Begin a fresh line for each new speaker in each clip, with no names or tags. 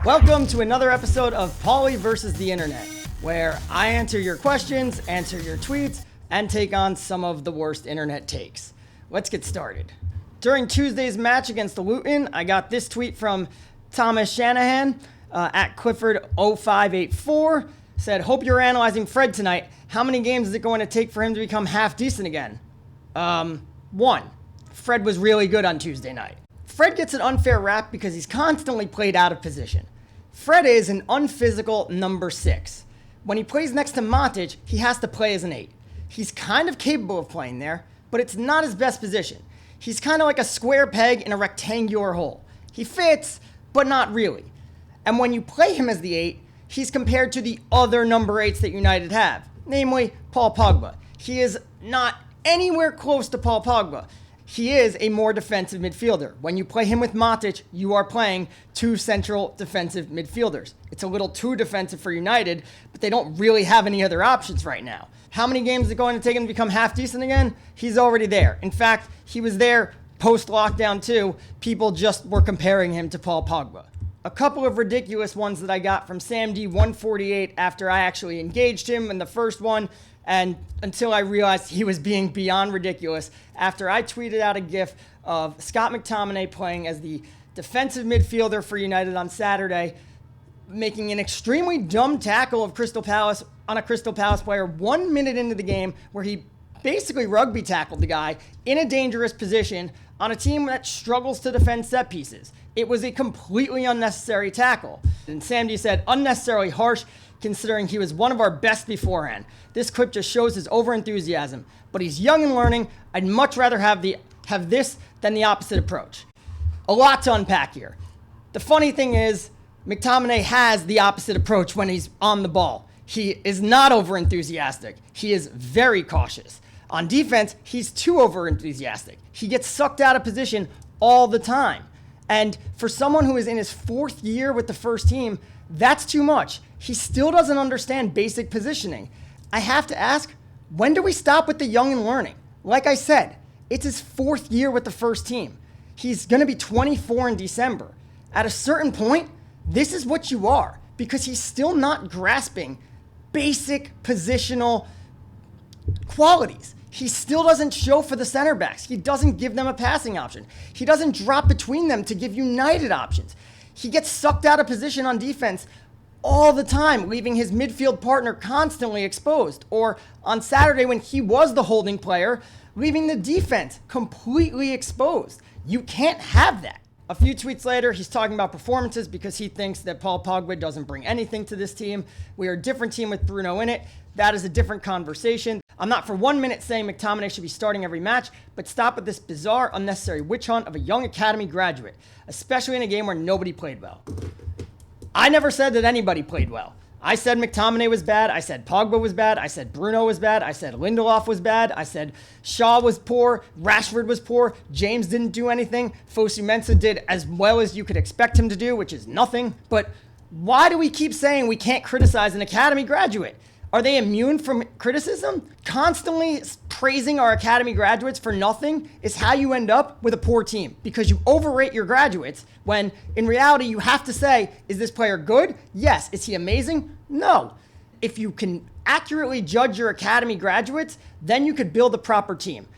Welcome to another episode of Pauly versus the Internet, where I answer your questions, answer your tweets, and take on some of the worst internet takes. Let's get started. During Tuesday's match against the Luton, I got this tweet from Thomas Shanahan at Clifford0584. Said, hope you're analyzing Fred tonight. How many games is it going to take for him to become half decent again? One. Fred was really good on Tuesday night. Fred gets an unfair rap because he's constantly played out of position. Fred is an unphysical number 6. When he plays next to Matic, he has to play as an 8. He's kind of capable of playing there, but it's not his best position. He's kind of like a square peg in a rectangular hole. He fits, but not really. And when you play him as the 8, he's compared to the other number 8s that United have, namely Paul Pogba. He is not anywhere close to Paul Pogba. He is a more defensive midfielder. When you play him with Matic, you are playing two central defensive midfielders. It's a little too defensive for United, but they don't really have any other options right now. How many games is it going to take him to become half decent again? He's already there. In fact, he was there post-lockdown too. People just were comparing him to Paul Pogba. A couple of ridiculous ones that I got from Sam D148 after I actually engaged him in the first one, and until I realized he was being beyond ridiculous after I tweeted out a gif of Scott McTominay playing as the defensive midfielder for United on Saturday, making an extremely dumb tackle of Crystal Palace on a Crystal Palace player 1 minute into the game, where he basically rugby tackled the guy in a dangerous position on a team that struggles to defend set pieces. It was a completely unnecessary tackle. And Sam D said, unnecessarily harsh considering he was one of our best beforehand. This clip just shows his overenthusiasm, but he's young and learning. I'd much rather have this than the opposite approach. A lot to unpack here. The funny thing is, McTominay has the opposite approach when he's on the ball. He is not overenthusiastic. He is very cautious. On defense, he's too overenthusiastic. He gets sucked out of position all the time. And for someone who is in his 4th year with the first team, that's too much. He still doesn't understand basic positioning. I have to ask, when do we stop with the young and learning? Like I said, it's his 4th year with the first team. He's going to be 24 in December. At a certain point, this is what you are, because he's still not grasping basic positional qualities. He still doesn't show for the center backs. He doesn't give them a passing option. He doesn't drop between them to give United options. He gets sucked out of position on defense all the time, leaving his midfield partner constantly exposed. Or on Saturday, when he was the holding player, leaving the defense completely exposed. You can't have that. A few tweets later, he's talking about performances because he thinks that Paul Pogba doesn't bring anything to this team. We are a different team with Bruno in it. That is a different conversation. I'm not for 1 minute saying McTominay should be starting every match, but stop with this bizarre, unnecessary witch hunt of a young academy graduate, especially in a game where nobody played well. I never said that anybody played well. I said McTominay was bad. I said Pogba was bad. I said Bruno was bad. I said Lindelof was bad. I said Shaw was poor. Rashford was poor. James didn't do anything. Fosu Mensah did as well as you could expect him to do, which is nothing. But why do we keep saying we can't criticize an academy graduate? Are they immune from criticism? Constantly praising our academy graduates for nothing is how you end up with a poor team, because you overrate your graduates when in reality you have to say, is this player good? Yes. Is he amazing? No. If you can accurately judge your academy graduates, then you could build a proper team.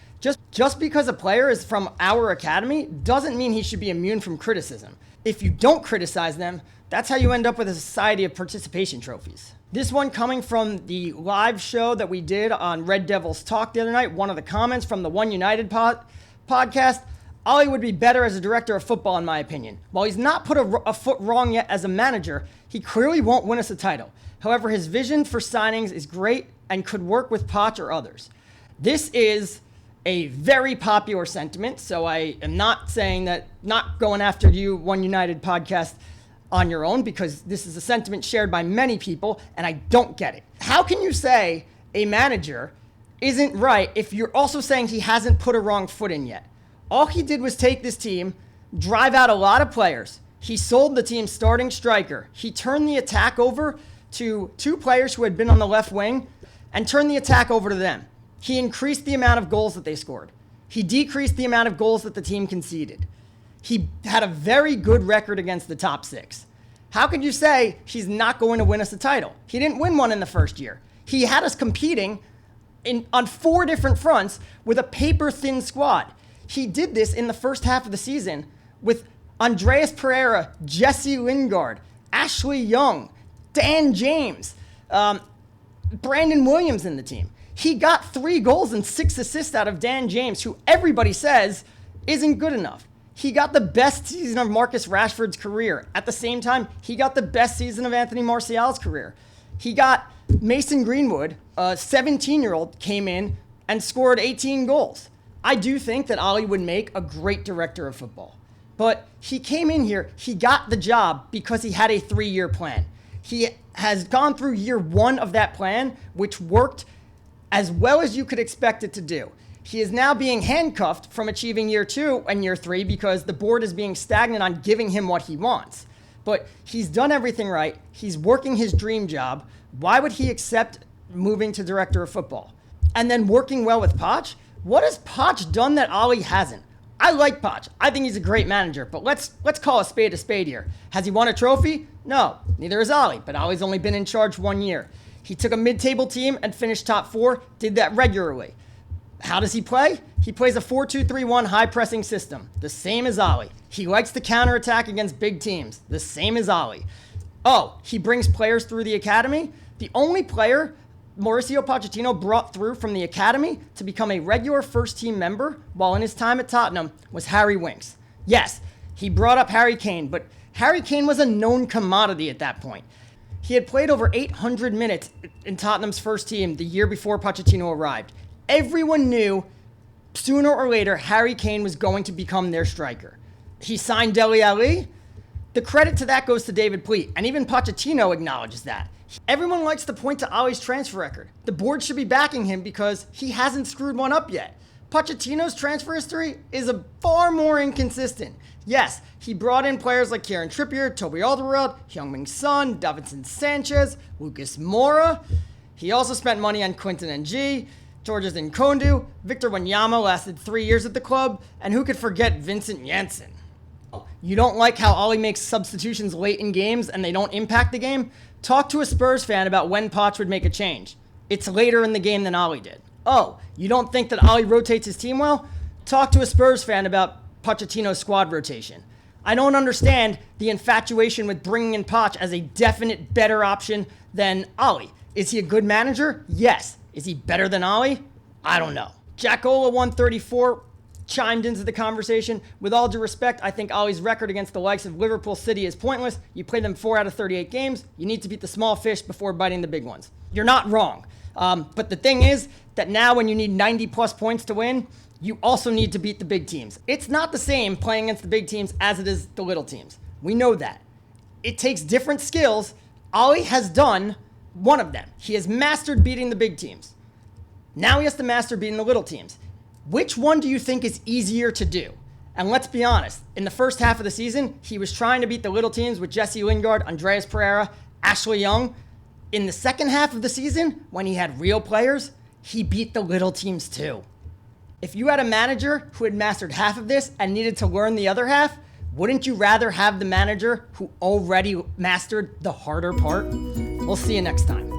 Just because a player is from our academy doesn't mean he should be immune from criticism. If you don't criticize them, that's how you end up with a society of participation trophies. This one coming from the live show that we did on Red Devils Talk the other night. One of the comments from the One United podcast. Ollie would be better as a director of football, in my opinion. While he's not put a foot wrong yet as a manager, he clearly won't win us a title. However, his vision for signings is great and could work with Poch or others. This is a very popular sentiment, so I am not saying that, not going after you, One United podcast, on your own, because this is a sentiment shared by many people, and I don't get it. How can you say a manager isn't right if you're also saying he hasn't put a wrong foot in yet? All he did was take this team, drive out a lot of players. He sold the team's starting striker. He turned the attack over to 2 players who had been on the left wing and turned the attack over to them. He increased the amount of goals that they scored. He decreased the amount of goals that the team conceded. He had a very good record against the top 6. How could you say he's not going to win us a title? He didn't win one in the first year. He had us competing on 4 different fronts with a paper-thin squad. He did this in the first half of the season with Andreas Pereira, Jesse Lingard, Ashley Young, Dan James, Brandon Williams in the team. He got 3 goals and 6 assists out of Dan James, who everybody says isn't good enough. He got the best season of Marcus Rashford's career. At the same time, he got the best season of Anthony Martial's career. He got Mason Greenwood, a 17-year-old, came in and scored 18 goals. I do think that Ollie would make a great director of football. But he came in here, he got the job because he had a 3-year plan. He has gone through year 1 of that plan, which worked as well as you could expect it to do. He is now being handcuffed from achieving year 2 and year 3 because the board is being stagnant on giving him what he wants. But he's done everything right. He's working his dream job. Why would he accept moving to director of football? And then working well with Poch? What has Poch done that Ollie hasn't? I like Poch. I think he's a great manager, but let's call a spade here. Has he won a trophy? No, neither has Ollie, but Ollie's only been in charge 1 year. He took a mid-table team and finished top 4, did that regularly. How does he play? He plays a 4-2-3-1 high-pressing system, the same as Ollie. He likes to counterattack against big teams, the same as Ollie. Oh, he brings players through the academy? The only player Mauricio Pochettino brought through from the academy to become a regular first-team member while in his time at Tottenham was Harry Winks. Yes, he brought up Harry Kane, but Harry Kane was a known commodity at that point. He had played over 800 minutes in Tottenham's first team the year before Pochettino arrived. Everyone knew sooner or later Harry Kane was going to become their striker. He signed Dele Alli. The credit to that goes to David Pleat, and even Pochettino acknowledges that. Everyone likes to point to Ollie's transfer record. The board should be backing him because he hasn't screwed one up yet. Pochettino's transfer history is far more inconsistent. Yes, he brought in players like Kieran Trippier, Toby Alderweireld, Heung-min Son, Davinson Sanchez, Lucas Moura. He also spent money on Quinton Ng, Georges Nkondu, Victor Wanyama lasted 3 years at the club, and who could forget Vincent Janssen? You don't like how Ollie makes substitutions late in games and they don't impact the game? Talk to a Spurs fan about when Poch would make a change. It's later in the game than Ollie did. Oh, you don't think that Ollie rotates his team well? Talk to a Spurs fan about Pochettino's squad rotation. I don't understand the infatuation with bringing in Poch as a definite better option than Ollie. Is he a good manager? Yes. Is he better than Ollie? I don't know. Jackola 134 chimed into the conversation. With all due respect, I think Ollie's record against the likes of Liverpool City is pointless. You play them 4 out of 38 games. You need to beat the small fish before biting the big ones. You're not wrong. But the thing is that now when you need 90 plus points to win, you also need to beat the big teams. It's not the same playing against the big teams as it is the little teams. We know that. It takes different skills. Ollie has done one of them. He has mastered beating the big teams. Now he has to master beating the little teams. Which one do you think is easier to do? And let's be honest, in the first half of the season, he was trying to beat the little teams with Jesse Lingard, Andreas Pereira, Ashley Young. In the second half of the season, when he had real players, he beat the little teams too. If you had a manager who had mastered half of this and needed to learn the other half, wouldn't you rather have the manager who already mastered the harder part? We'll see you next time.